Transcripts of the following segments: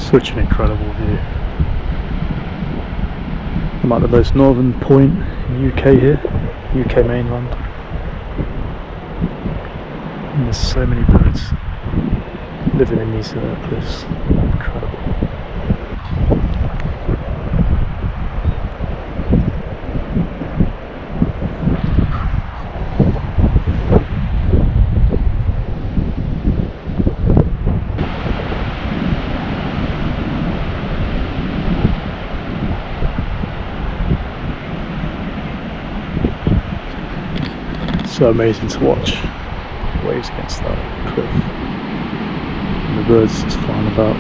Such an incredible view. I'm at the most northern point in UK here, UK mainland. And there's so many birds living in these cliffs. Incredible. So amazing to watch waves against that cliff and the birds just flying about.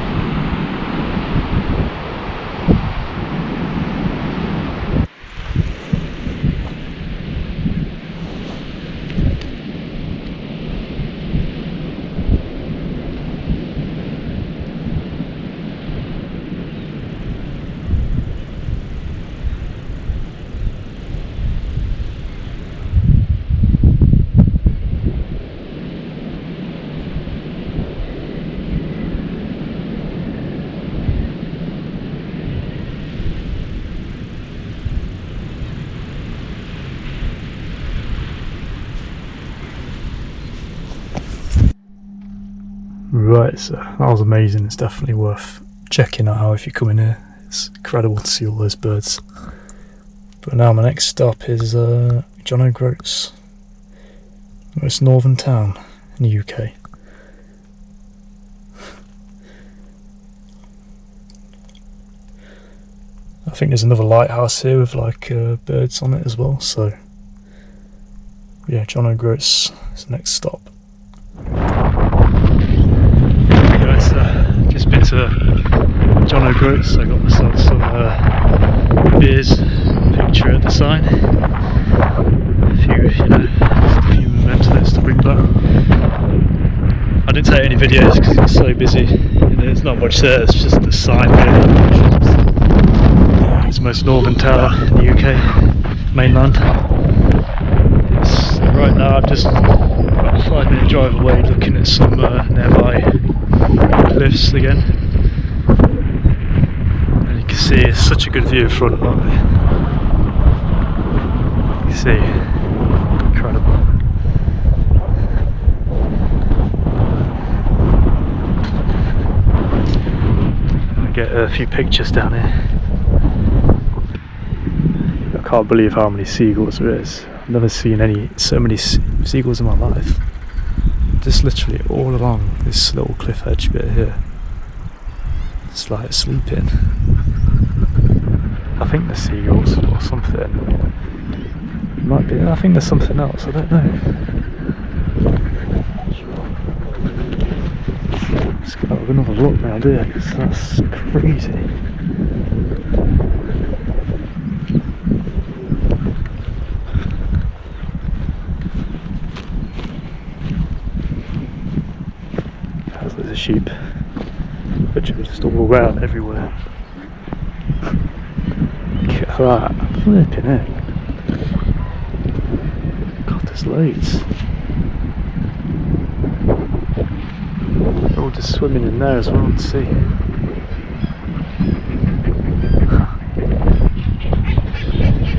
Right, so that was amazing. It's definitely worth checking out if you come in here. It's incredible to see all those birds. But now my next stop is John O'Groats, the most northern town in the UK. I think there's another lighthouse here with like birds on it as well. So yeah, John O'Groats is the next stop. Just been to John O'Groats. I got myself some beers, picture at the sign, a few mementos to bring back. I didn't take any videos because it's so busy. There's not much there. It's just the sign there. It's the most northern tower in the UK mainland. Right now I'm just about a 5-minute drive away, looking at some nearby cliffs again, and you can see it's such a good view in front of it. You can see, incredible. I get a few pictures down here. I can't believe how many seagulls there is. I've never seen so many seagulls in my life. Just literally all along this little cliff edge bit here. It's like sleeping. I think there's seagulls or something. Might be. I think there's something else. I don't know. Let's go have another look now, dear, because that's crazy. There's a sheep, which are just all around everywhere. Look at that, flipping it. God, there's loads. They're all just swimming in there as well to see.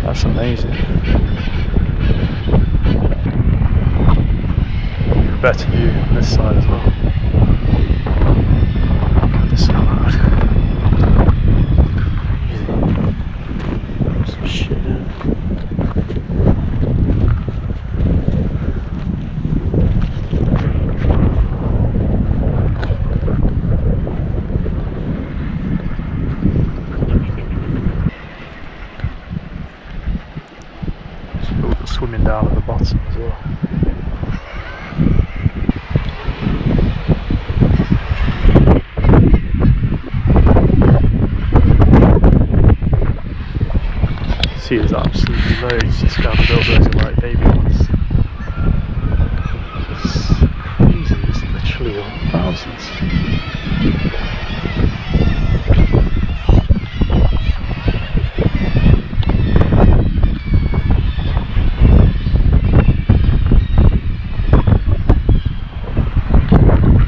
That's amazing. Better view on this side as well. It's so hard. Crazy. Some shit there. There's people swimming down at the bottom as well. See, there's absolutely loads just down the those are like baby ones. It's crazy, it's literally thousands.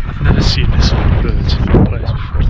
I've never seen this many birds in one place before.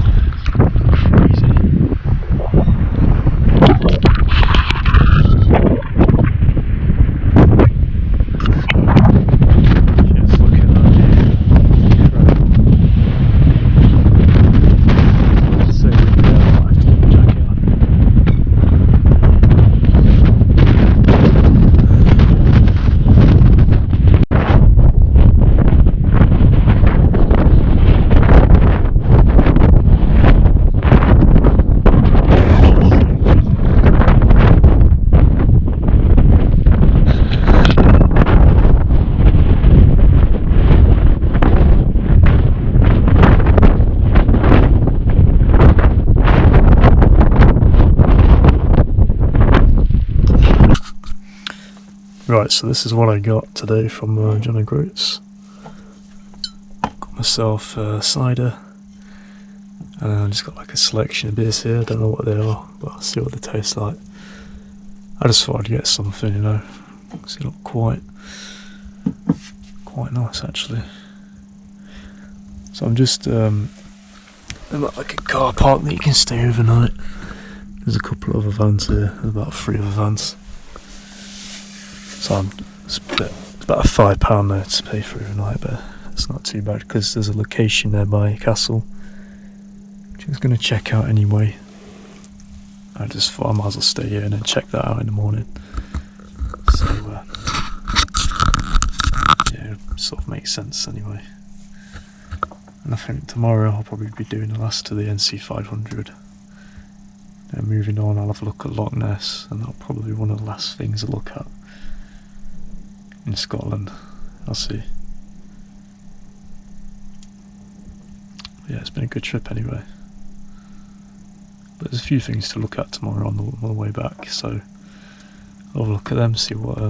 Right, so this is what I got today from John O'Groats. Got myself cider, and I just got like a selection of beers here. I don't know what they are, but I'll see what they taste like. I just thought I'd get something, you know. They look quite nice actually. So I'm just they've got like a car park that you can stay overnight. There's a couple of other vans here, there's about 3 other vans. So it's about a £5 there to pay for overnight, but it's not too bad because there's a location there by a castle, which I was going to check out anyway. I just thought I might as well stay here and then check that out in the morning. So yeah, it sort of makes sense anyway. And I think tomorrow I'll probably be doing the last to the NC500. Then moving on, I'll have a look at Loch Ness, and that'll probably be one of the last things I look at in Scotland. I'll see. Yeah, it's been a good trip anyway. But there's a few things to look at tomorrow on the way back, so I'll have a look at them, see what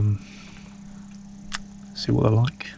they're like.